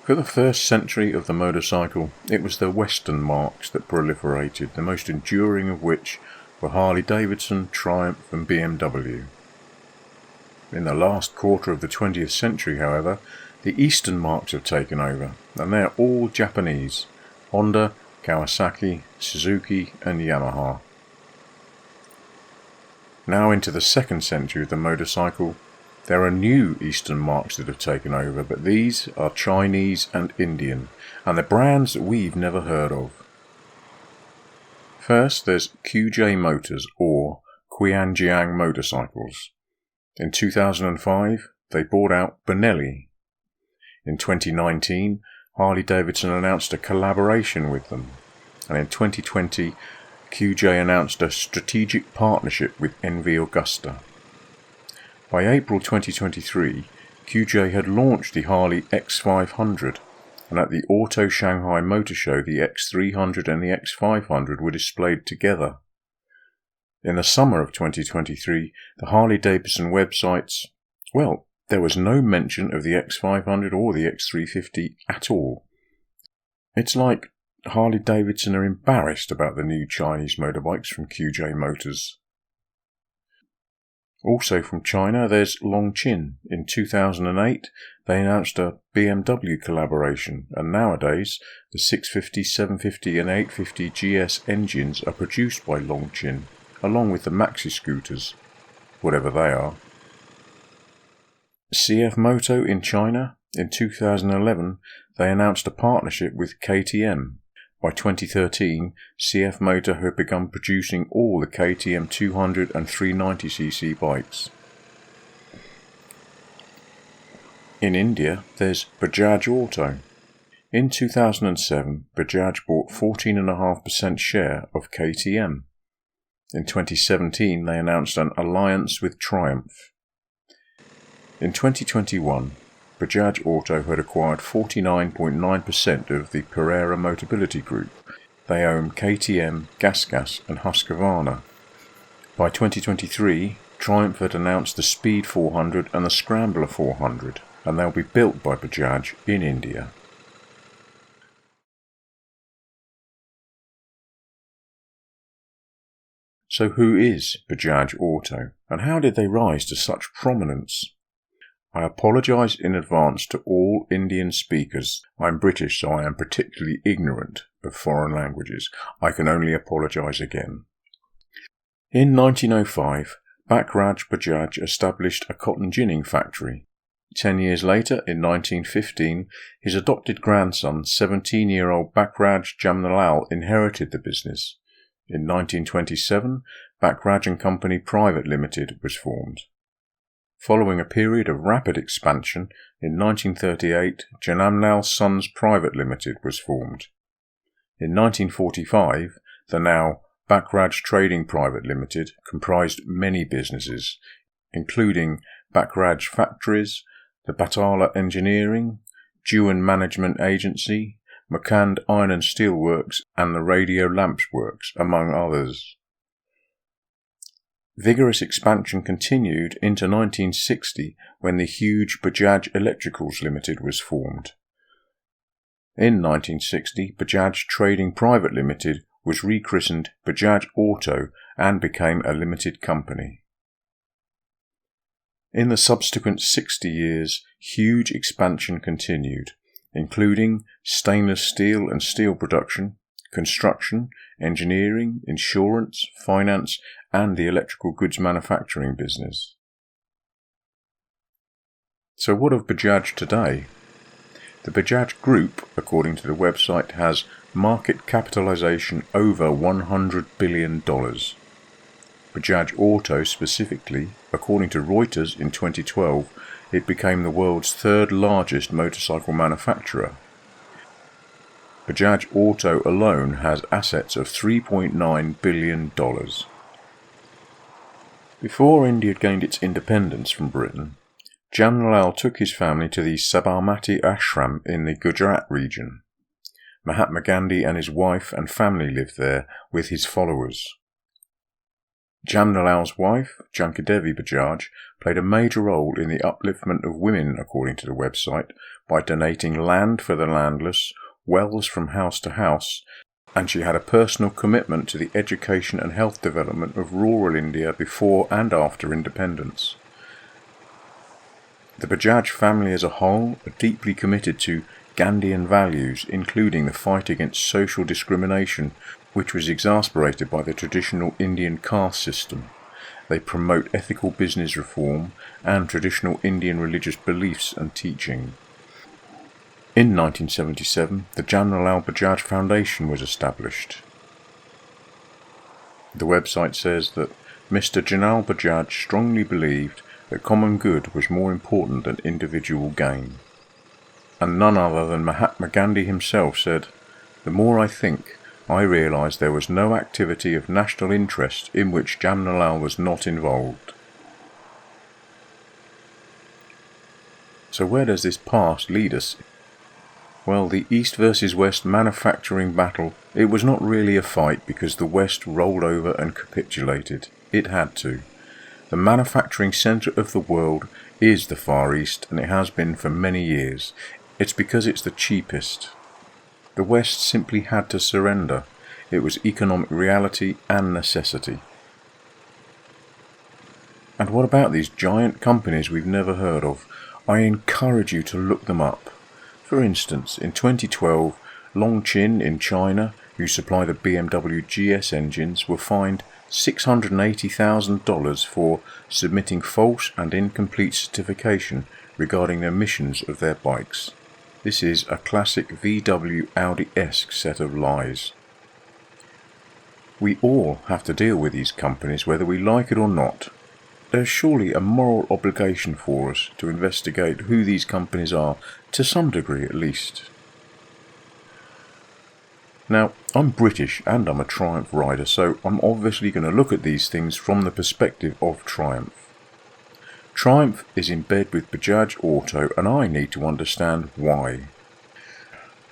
For the first century of the motorcycle, it was the Western marques that proliferated, the most enduring of which were Harley-Davidson, Triumph and BMW. In the last quarter of the 20th century, however, the Eastern marques have taken over, and they are all Japanese: Honda, Kawasaki, Suzuki and Yamaha. Now into the second century of the motorcycle, there are new Eastern marques that have taken over, but these are Chinese and Indian, and they're brands that we've never heard of. First, there's QJ Motors, or Qianjiang Motorcycles. In 2005, they bought out Benelli. In 2019, Harley-Davidson announced a collaboration with them, and in 2020, QJ announced a strategic partnership with NV Agusta. By April 2023, QJ had launched the Harley X500, and at the Auto Shanghai Motor Show the X300 and the X500 were displayed together. In the summer of 2023, the Harley-Davidson websites, well, there was no mention of the X500 or the X350 at all. It's like Harley-Davidson are embarrassed about the new Chinese motorbikes from QJ Motors. Also from China, there's Longqin. In 2008, they announced a BMW collaboration, and nowadays the 650, 750 and 850 GS engines are produced by Longqin, along with the maxi scooters, whatever they are. CF Moto in China, in 2011, they announced a partnership with KTM. By 2013, CF Moto had begun producing all the KTM 200 and 390cc bikes. In India, there's Bajaj Auto. In 2007, Bajaj bought 14.5% share of KTM. In 2017, they announced an alliance with Triumph. In 2021, Bajaj Auto had acquired 49.9% of the Pereira Motability Group. They own KTM, GasGas and Husqvarna. By 2023, Triumph had announced the Speed 400 and the Scrambler 400, and they'll be built by Bajaj in India. So who is Bajaj Auto, and how did they rise to such prominence? I apologise in advance to all Indian speakers. I'm British, so I am particularly ignorant of foreign languages. I can only apologise again. In 1905, Bakraj Bajaj established a cotton ginning factory. 10 years later, in 1915, his adopted grandson, 17-year-old Bakraj Jamnalal, inherited the business. In 1927, Bakraj & Company Private Limited was formed. Following a period of rapid expansion, in 1938, Jamnalal Sons Private Limited was formed. In 1945, the now Bakraj Trading Private Limited comprised many businesses, including Bakraj Factories, the Batala Engineering, Dewan Management Agency, Makand Iron and Steel Works, and the Radio Lamps Works, among others. Vigorous expansion continued into 1960 when the huge Bajaj Electricals Limited was formed. In 1960, Bajaj Trading Private Limited was rechristened Bajaj Auto and became a limited company. In the subsequent 60 years, huge expansion continued, including stainless steel and steel production, construction, engineering, insurance, finance, and the electrical goods manufacturing business. So what of Bajaj today? The Bajaj Group, according to the website, has market capitalization over $100 billion. Bajaj Auto specifically, according to Reuters in 2012, it became the world's third largest motorcycle manufacturer. Bajaj Auto alone has assets of $3.9 billion. Before India gained its independence from Britain, Jamnalal took his family to the Sabarmati Ashram in the Gujarat region. Mahatma Gandhi and his wife and family lived there with his followers. Jamnalal's wife, Jankidevi Bajaj, played a major role in the upliftment of women, according to the website, by donating land for the landless, wells from house to house, and she had a personal commitment to the education and health development of rural India before and after independence. The Bajaj family as a whole are deeply committed to Gandhian values, including the fight against social discrimination, which was exacerbated by the traditional Indian caste system. They promote ethical business reform and traditional Indian religious beliefs and teaching. In 1977, the Jamnalal Bajaj Foundation was established. The website says that Mr. Janal Bajaj strongly believed that common good was more important than individual gain. And none other than Mahatma Gandhi himself said, "The more I think, I realise there was no activity of national interest in which Jamnalal was not involved." So where does this past lead us? Well, the East versus West manufacturing battle, it was not really a fight because the West rolled over and capitulated. It had to. The manufacturing centre of the world is the Far East, and it has been for many years. It's because it's the cheapest. The West simply had to surrender. It was economic reality and necessity. And what about these giant companies we've never heard of? I encourage you to look them up. For instance, in 2012, Longqin in China, who supply the BMW GS engines, were fined $680,000 for submitting false and incomplete certification regarding the emissions of their bikes. This is a classic VW Audi-esque set of lies. We all have to deal with these companies whether we like it or not. There's surely a moral obligation for us to investigate who these companies are, to some degree at least. Now, I'm British and I'm a Triumph rider, so I'm obviously going to look at these things from the perspective of Triumph. Triumph is in bed with Bajaj Auto, and I need to understand why.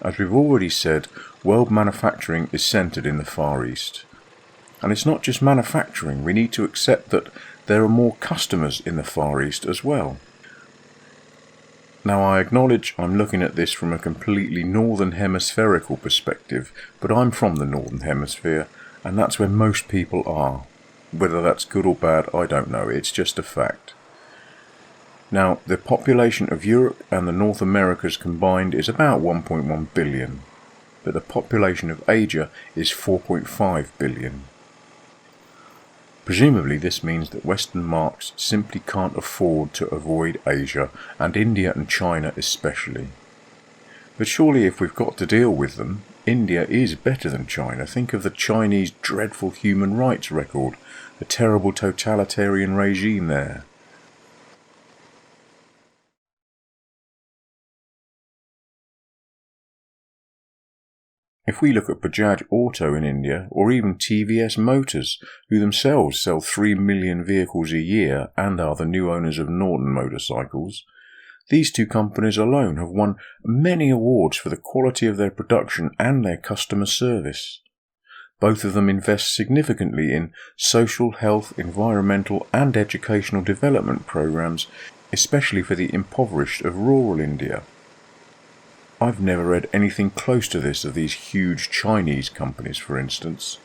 As we've already said, world manufacturing is centred in the Far East. And it's not just manufacturing, we need to accept that there are more customers in the Far East as well. Now, I acknowledge I'm looking at this from a completely northern hemispherical perspective, but I'm from the northern hemisphere, and that's where most people are. Whether that's good or bad, I don't know, it's just a fact. Now, the population of Europe and the North Americas combined is about 1.1 billion, but the population of Asia is 4.5 billion. Presumably this means that Western marks simply can't afford to avoid Asia, and India and China especially. But surely if we've got to deal with them, India is better than China. Think of the Chinese dreadful human rights record, the terrible totalitarian regime there. If we look at Bajaj Auto in India, or even TVS Motors, who themselves sell 3 million vehicles a year and are the new owners of Norton motorcycles, these two companies alone have won many awards for the quality of their production and their customer service. Both of them invest significantly in social, health, environmental and educational development programs, especially for the impoverished of rural India. I've never read anything close to this of these huge Chinese companies, for instance.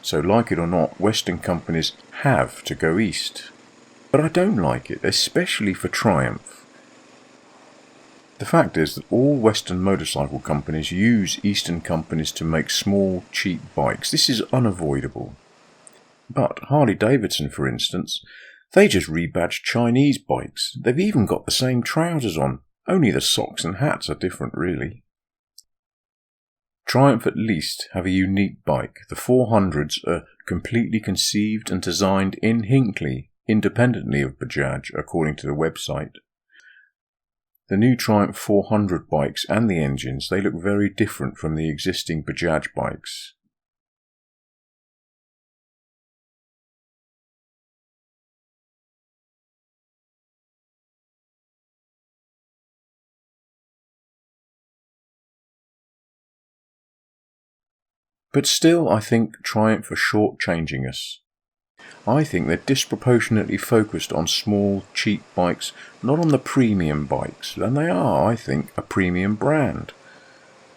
So, like it or not, Western companies have to go east. But I don't like it, especially for Triumph. The fact is that all Western motorcycle companies use Eastern companies to make small, cheap bikes. This is unavoidable. But Harley-Davidson, for instance, they just rebadge Chinese bikes. They've even got the same trousers on, only the socks and hats are different really. Triumph at least have a unique bike. The 400s are completely conceived and designed in Hinckley, independently of Bajaj, according to the website. The new Triumph 400 bikes and the engines, they look very different from the existing Bajaj bikes. But still, I think Triumph are short-changing us. I think they're disproportionately focused on small, cheap bikes, not on the premium bikes, and they are, I think, a premium brand.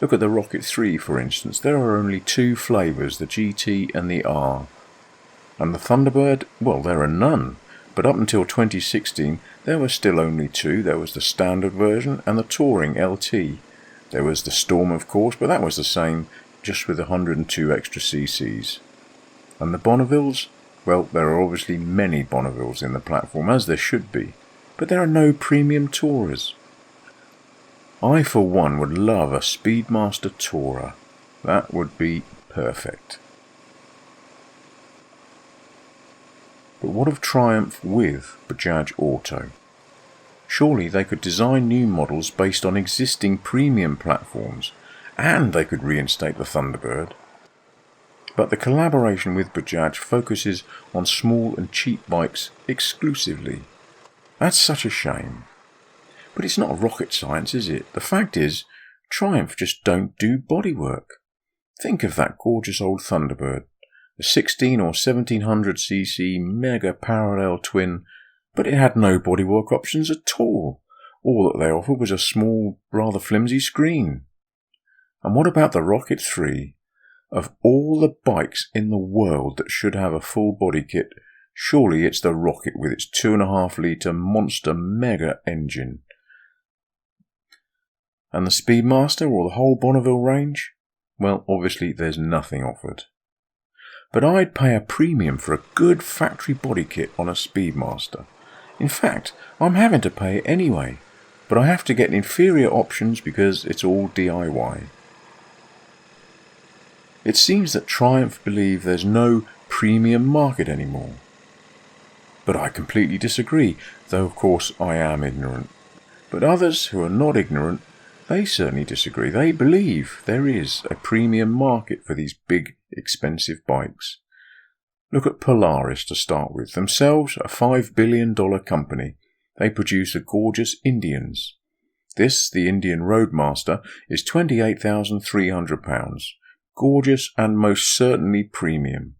Look at the Rocket 3, for instance. There are only two flavours, the GT and the R. And the Thunderbird, well, there are none. But up until 2016, there were still only two. There was the standard version and the Touring LT. There was the Storm, of course, but that was the same, just with 102 extra cc's. And the Bonnevilles? Well, there are obviously many Bonnevilles in the platform, as there should be. But there are no premium Tourers. I, for one, would love a Speedmaster Tourer. That would be perfect. But what of Triumph with Bajaj Auto? Surely they could design new models based on existing premium platforms, and they could reinstate the Thunderbird. But the collaboration with Bajaj focuses on small and cheap bikes exclusively. That's such a shame. But it's not rocket science, is it? The fact is, Triumph just don't do bodywork. Think of that gorgeous old Thunderbird, a 16 or 1700cc mega parallel twin, but it had no bodywork options at all. All that they offered was a small, rather flimsy screen. And what about the Rocket 3? Of all the bikes in the world that should have a full body kit, surely it's the Rocket with its 2.5 litre monster mega engine. And the Speedmaster or the whole Bonneville range? Well, obviously there's nothing offered. But I'd pay a premium for a good factory body kit on a Speedmaster. In fact, I'm having to pay it anyway, but I have to get inferior options because it's all DIY. It seems that Triumph believe there's no premium market anymore. But I completely disagree, though of course I am ignorant. But others who are not ignorant, they certainly disagree. They believe there is a premium market for these big, expensive bikes. Look at Polaris to start with. Themselves a $5 billion company. They produce the gorgeous Indians. This, the Indian Roadmaster, is £28,300. Gorgeous and most certainly premium.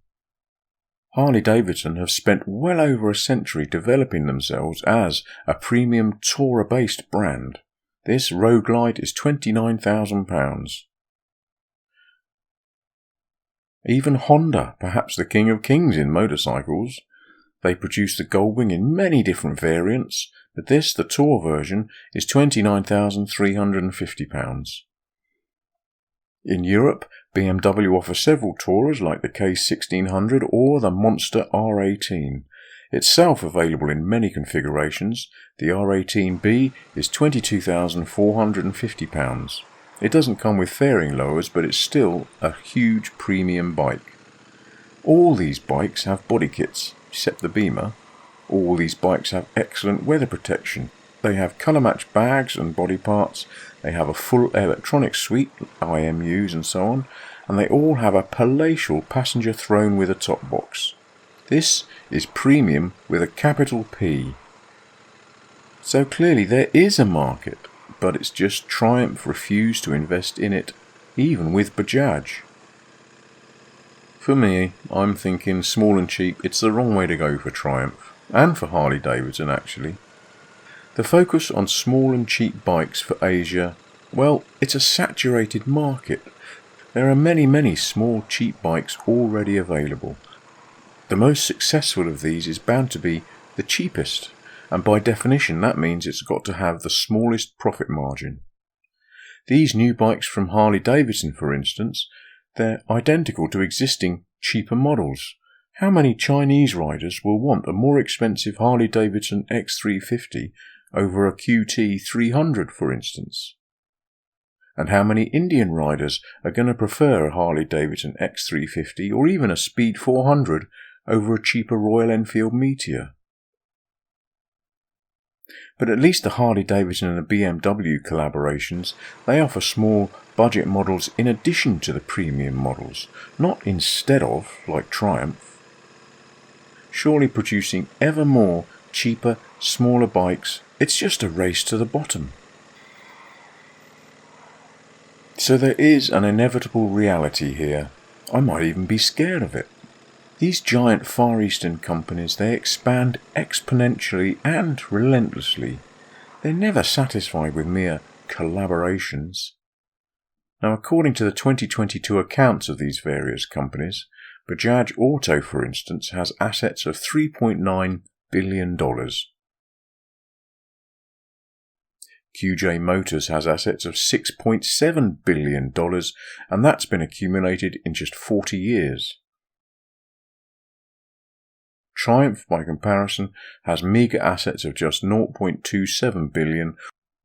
Harley-Davidson have spent well over a century developing themselves as a premium tourer-based brand. This Road Glide is £29,000. Even Honda, perhaps the king of kings in motorcycles. They produce the Goldwing in many different variants, but this, the Tour version, is £29,350. In Europe, BMW offer several Tourers like the K1600 or the Monster R18. Itself available in many configurations, the R18B is £22,450. It doesn't come with fairing lowers, but it's still a huge premium bike. All these bikes have body kits, except the Beamer. All these bikes have excellent weather protection. They have colour-matched bags and body parts. They have a full electronic suite, IMUs and so on, and they all have a palatial passenger throne with a top box. This is premium with a capital P. So clearly there is a market, but it's just Triumph refuse to invest in it, even with Bajaj. For me, I'm thinking small and cheap, it's the wrong way to go for Triumph, and for Harley-Davidson actually. The focus on small and cheap bikes for Asia, well, it's a saturated market. There are many small cheap bikes already available. The most successful of these is bound to be the cheapest, and by definition that means it's got to have the smallest profit margin. These new bikes from Harley-Davidson, for instance, they're identical to existing cheaper models. How many Chinese riders will want a more expensive Harley-Davidson X350 over a QT 300, for instance? And how many Indian riders are going to prefer a Harley-Davidson X350 or even a Speed 400 over a cheaper Royal Enfield Meteor? But at least the Harley-Davidson and the BMW collaborations, they offer small budget models in addition to the premium models, not instead of, like Triumph. Surely producing ever more cheaper, smaller bikes, it's just a race to the bottom. So there is an inevitable reality here. I might even be scared of it. These giant Far Eastern companies, they expand exponentially and relentlessly. They're never satisfied with mere collaborations. Now, according to the 2022 accounts of these various companies, Bajaj Auto, for instance, has assets of $3.9 billion. QJ Motors has assets of $6.7 billion, and that's been accumulated in just 40 years. Triumph, by comparison, has meagre assets of just $0.27 billion,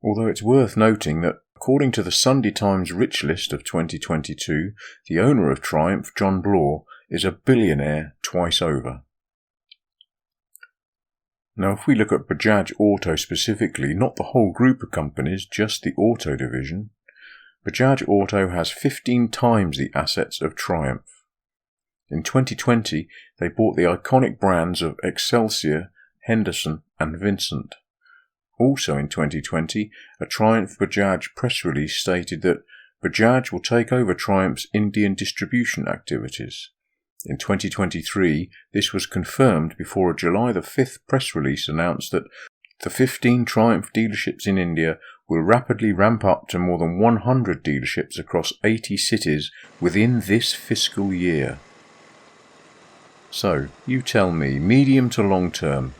although it's worth noting that, according to the Sunday Times Rich List of 2022, the owner of Triumph, John Bloor, is a billionaire twice over. Now, if we look at Bajaj Auto specifically, not the whole group of companies, just the auto division, Bajaj Auto has 15 times the assets of Triumph. In 2020, they bought the iconic brands of Excelsior, Henderson and Vincent. Also in 2020, a Triumph Bajaj press release stated that Bajaj will take over Triumph's Indian distribution activities. In 2023, this was confirmed before a July the 5th press release announced that the 15 Triumph dealerships in India will rapidly ramp up to more than 100 dealerships across 80 cities within this fiscal year. So, you tell me, medium to long term,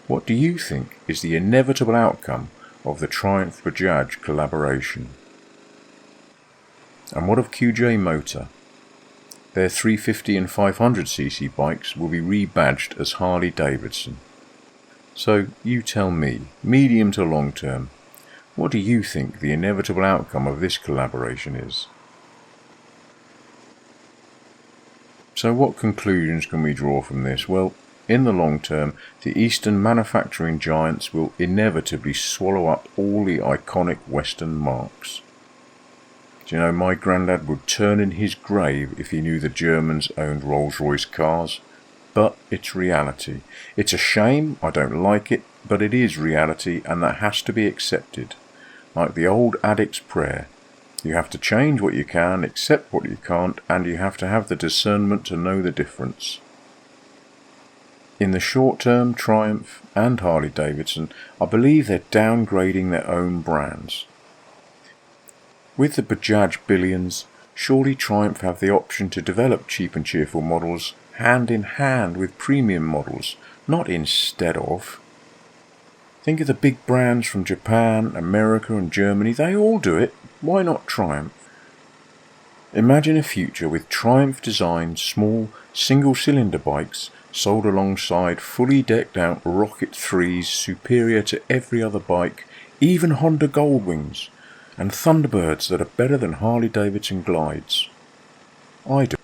what do you think is the inevitable outcome of the Triumph Bajaj collaboration? And what of QJ Motor? Their 350 and 500cc bikes will be rebadged as Harley-Davidson. So, you tell me, medium to long term, what do you think the inevitable outcome of this collaboration is? So what conclusions can we draw from this? Well, in the long term, the Eastern manufacturing giants will inevitably swallow up all the iconic Western marques. Do you know, my granddad would turn in his grave if he knew the Germans owned Rolls-Royce cars. But it's reality. It's a shame, I don't like it, but it is reality, and that has to be accepted. Like the old addict's prayer. You have to change what you can, accept what you can't, and you have to have the discernment to know the difference. In the short term, Triumph and Harley-Davidson, I believe they're downgrading their own brands. With the Bajaj billions, surely Triumph have the option to develop cheap and cheerful models hand in hand with premium models, not instead of. Think of the big brands from Japan, America and Germany, they all do it. Why not Triumph? Imagine a future with Triumph-designed small single-cylinder bikes sold alongside fully decked out Rocket 3s superior to every other bike, even Honda Goldwings, and Thunderbirds that are better than Harley-Davidson Glides. I'd